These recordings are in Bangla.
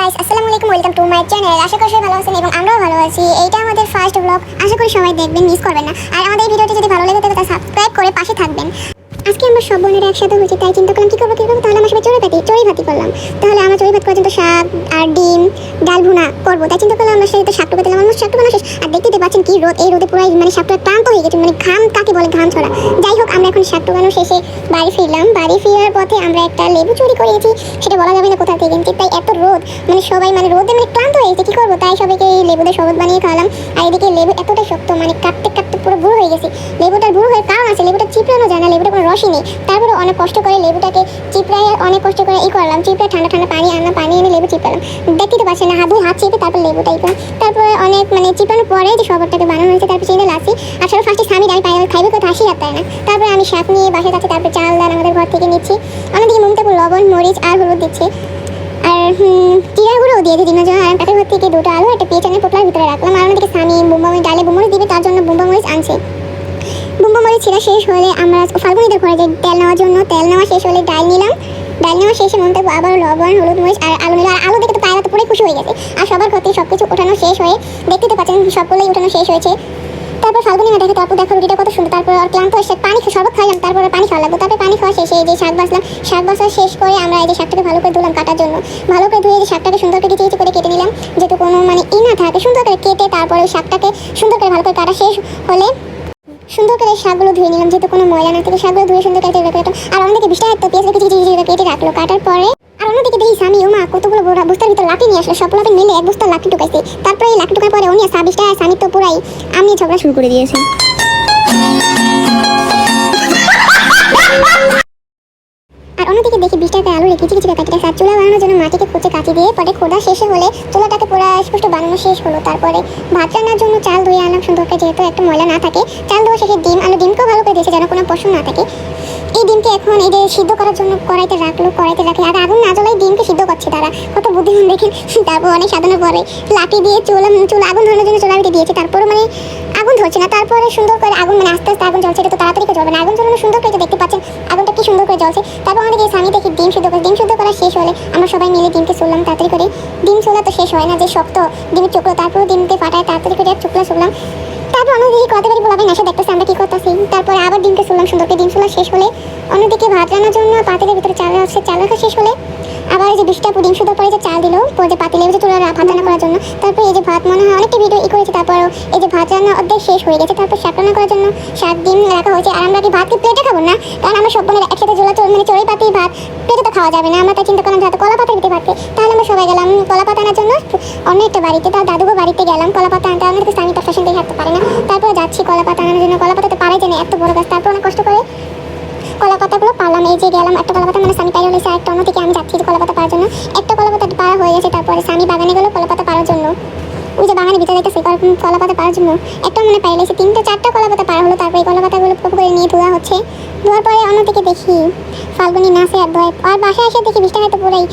গাইস, আসসালামু আলাইকুম, ওয়েলকাম টু মাই চ্যানেল। আশা করি সবাই ভালো আছেন এবং আমরাও ভালো আছি। এইটা আমাদের ফার্স্ট ব্লগ, আশা করি সবাই দেখবেন, মিস করবেন না। আর আমাদের এই ভিডিওটি যদি ভালো লেগে থাকে তাহলে সাবস্ক্রাইব করে পাশে থাকবেন। আজকে আমরা সব বোনেরা একসাথে হয়েছি, তাই চিন্তা করলাম কী করবো তাহলে আমার সবাই চড়ি ভাতি করলাম। তাহলে আমার চড়ি ভাত করার জন্য শাক আর ডিম ডাল ভুনা করবো, তাই চিন্তা করলাম আমরা সাথে শাকটুকু দিলাম। আমার শাকটু বানা শেষ, আর দেখতে পাচ্ছেন কি রোদ, এই রোদে পুরো মানে শাকটা ক্লান্ত হয়ে গেছে, মানে ঘাম কাকে বলে ঘাম ছড়া। যাই হোক, আমরা এখন শাকটু বানানো শেষে বাড়ি ফিরলাম। বাড়ি ফেরার পথে আমরা একটা লেবু চুরি করেছি, সেটা বলা যাবে না কোথা থেকে, তাই এত রোদ, মানে সবাই মানে রোদে মানে ক্লান্ত হয়ে গেছে, কী করবো, তাই সবাইকে এই লেবুদের শরবত বানিয়ে খাওয়ালাম। আর এদিকে লেবু এতটা শক্ত, মানে কাটতে কাটতে পুরো বুড়ো হয়ে গেছে। লেবুটার বুড়ো হয়ে কারণ আছে, লেবুটা চিপড়ানো যায় না, লেবুটা কোনো রসই নেই। তারপরে অনেক কষ্ট করে লেবুটাকে চিপড়াই, অনেক কষ্ট করে করলাম, চিপড়ে ঠান্ডা ঠান্ডা পানি আনলাম, পানি এনে লেবু চিপড়ালাম। দেখতে তো পাচ্ছেন না, হাত চিপে তারপর লেবুটা তারপরে অনেক মানে চিপানোর পরে যে শরবতটাকে বানানো হয়েছে, তারপর চিনে লাসি। আর সব ফার্স্টে স্বামী আমি খাইবে কথা হাসি আর তাই না। তারপরে আমি শাক নিয়ে বাসায় যাচ্ছি, তারপরে চাল ডাল আমাদের ঘর থেকে নিচ্ছি। অন্যদিকে মমতাপুর লবণ মরিচ আর হলুদ দিচ্ছে, আর জিরা গুঁড়োও দিয়ে দিই জন্য। আর প্যাকের ঘর থেকে দুটো আলু একটা পেঁয়াজ এনে পোটলার ভিতরে রাখলাম। আর অন্যদিকে স্বামী ডালে বুমরিচ দিবে, তার জন্য বুম্বা মরিচ আনছে। বুম্বা মরিচ ছিঁড়া শেষ হলে আমরা ফাল্গুনিদের ঘরে যাই তেল নেওয়ার জন্য। তেল নেওয়া শেষ হলে ডাল নিলাম, ডাল নেওয়া শেষে মনে থাকবো আবার লবণ হলুদ মরিচ আর আলু নিলাম। আর আলু দেখে তো পায়রা তো পুরো খুশি হয়ে গেছে। আর সবার ঘর থেকে সব কিছু ওঠানো শেষ হয়ে দেখতে তো পাচ্ছেন সবগুলোই ওঠানো শেষ হয়েছে। তারপর ফাল্গুনি মা দেখে, তারপর দেখো রুটিটা কত সুন্দর। তারপর আর ক্লান্ত হয়ে পানি শরবত খাইলাম, তারপরে পানি খাওয়া লাগবে। তারপরে পানি খাওয়া শেষে এই যে শাক বাছলাম, শাক বাছা শেষ করে আমরা এই যে শাকটাকে ভালো করে ধুলাম কাটার জন্য। ভালো করে ধুয়ে যে শাকটাকে সুন্দর করে চিচি করে কেটে নিলাম, যেহেতু কোনো মানে না থাকে, সুন্দর করে কেটে তারপরে ওই শাকটাকে সুন্দর করে ভালো করে কাটা শেষ হলে সুন্দর করে শাকগুলো ধুয়ে নিলাম, যেহেতু কোনো ময়লা না থেকে শাকগুলো ধুয়ে সুন্দর করে রাখলাম। আর অন্যদিকে বিশটা একটা পেঁয়াজ চিচি কেটে রাখলো, কাটার পরে আর অন্যদিকে দেখি স্বামী মা কতগুলো বস্তার ভিতর লাঠি নিয়ে আসলো, সব লাঠি মিলে এক বস্তার লাঠি ঢুকাইছে। তারপরে এই লাঠি ঢুকার পরে উনি সাবিশটা স্বামী তো পুরাই আমি ঝগড়া শুরু করে দিয়েছি। আর অন্যদিকে দেখি 20 টাকা আলু রেখেছি কিছু কাটি রাখা। চুলা বানানোর জন্য মাটিকে খুঁজে কাটি দিয়ে পরে খোদা শেষে হলে চুলাটাকে পুরো স্পষ্ট বানানো শেষ হলো। তারপরে ভাত রান্নার জন্য চাল ধুয়ে আনলাম সুন্দর করে, যেহেতু একটা ময়লা না থাকে। চাল ধোয়া শেষে ডিমকেও ভালো করে দিয়েছে যেন কোনো পশম না থাকে। এই ডিমকে এখন এই যে সিদ্ধ করার জন্য কড়াইতে রাখলে আর আগুন না জ্বলাই ডিমকে সিদ্ধ করছে তারা, কত বুদ্ধিমান দেখেন। তারপর অনেক সাধনার পরে লাঠি দিয়ে চুলা আগুন ধরানোর জন্য চুলাতে দিয়েছে, তারপরে মানে আগুন ধরছে না। তারপরে সুন্দর করে আগুন মানে আস্তে আস্তে আগুন জ্বলছে, এটা তো তাড়াতাড়ি করে জ্বলবে না। আগুন জ্বলানো সুন্দর করে দেখতে পাচ্ছেন আগুনটা কি সুন্দর করে জ্বলছে। তারপর আমাদের স্বামী দেখি ডিম সিদ্ধ করা শেষ হলে আমরা সবাই মিলে ডিমকে চুললাম তাড়াতাড়ি করে। ডিম চোলা তো শেষ হয় না, যে শক্ত ডিমের চুকলো, তারপর ডিমকে ফাটায় তাড়াতাড়ি করে চুললাম। তারপর অন্যদিকে কত বাড়ি বলাবেন আসে দেখতেছি আমরা কি করতেছি। তারপরে আবার ডিমকে চুললাম সুন্দর করে, ডিম চুলা শেষ হলে অন্যদিকে ভাত রান্নার জন্য পাতিলের ভিতরে চাল রাখা শেষ হলে আবার এই যে 20টা ডিম শুদ্ধ পরে যে চাল দিল যে পাতিলের ভিতরে চুলা ভাত রান্না করার জন্য। তারপর এই যে ভাত মনে হয় অনেকটা ভিডিও করেছে। তারপর এই যে ভাত রান্না অর্ধেক শেষ হয়ে গেছে। তারপর শাক রান্না করার জন্য শাক ডিম রাখা হয়েছে। আর আমরা কি ভাতকে প্লেটে খাবো না, কারণ আমরা সব বোনেরা একসাথে মানে চড়ি পাতি ভাত প্লেটে তো খাওয়া যাবে না। আমরা তাই চিন্তা করলাম যাতে কলা পাতার ভিতরে ভাতকে, তাহলে আমরা সবাই গেলাম কলা পাতা আনার জন্য অন্য একটা বাড়িতে। তার দাদুগো বাড়িতে গেলাম কলা পাতা আনতে, আমাদের স্বামী তার ফ্যাশন দেখে হাঁটতে পারে না। তারপর যাচ্ছি কলা পাতা আনার জন্য, কলা পাতাতে পারে যে এত বড় গাছ। তারপর অনেক কষ্ট করে কলা পাতাগুলো পারলাম। এই যে গেলাম একটা কলা পাতা মানে স্বামী পাইরে হয়েছে, একটা অন্যদিকে আমি যাচ্ছি কলা পাতা পাওয়ার জন্য। একটা কলা পাতা পাড়া হয়ে গেছে, তারপরে স্বামী বাগানে গেলো কলা পাতা পাওয়ার জন্য। ওই যে বাগানে ভিতরে যাইতেছে কলা পাতা পাওয়ার জন্য, একটা মানে পাইরে লেগেছে, 3-4টা কলা পাতা পাড়া হলো। তারপরে এই কলা পাতাগুলো করে নিয়ে ধোয়া হচ্ছে। ধোয়ার পরে অন্যদিকে দেখি ফাল্গুনি নাচে আর ধোয়। আর বাসায় এসে দেখি 20 টাকায় তো পুরাই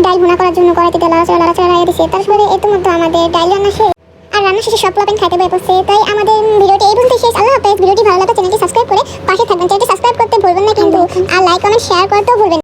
ডাল ভুনা করার জন্য কড়াইতে লাড়াচাড়া লাগিয়ে দিচ্ছে। তারপরে এর মধ্যে আমাদের ডাল রান্না শেষ। আর রান্না শেষে সব পোলাপেন খাইতে বয়ে পড়ছে। তাই আমাদের ভিডিওটি এই পর্যন্ত শেষ। আল্লাহ হাফেজ। ভিডিওটি ভালো লাগলে চ্যানেলটি সাবস্ক্রাইব করে পাশে থাকবেন। চ্যানেলটি সাবস্ক্রাইব করতে ভুলবেন না কিন্তু, আর লাইক কমেন্ট শেয়ার করতেও ভুলবেন না।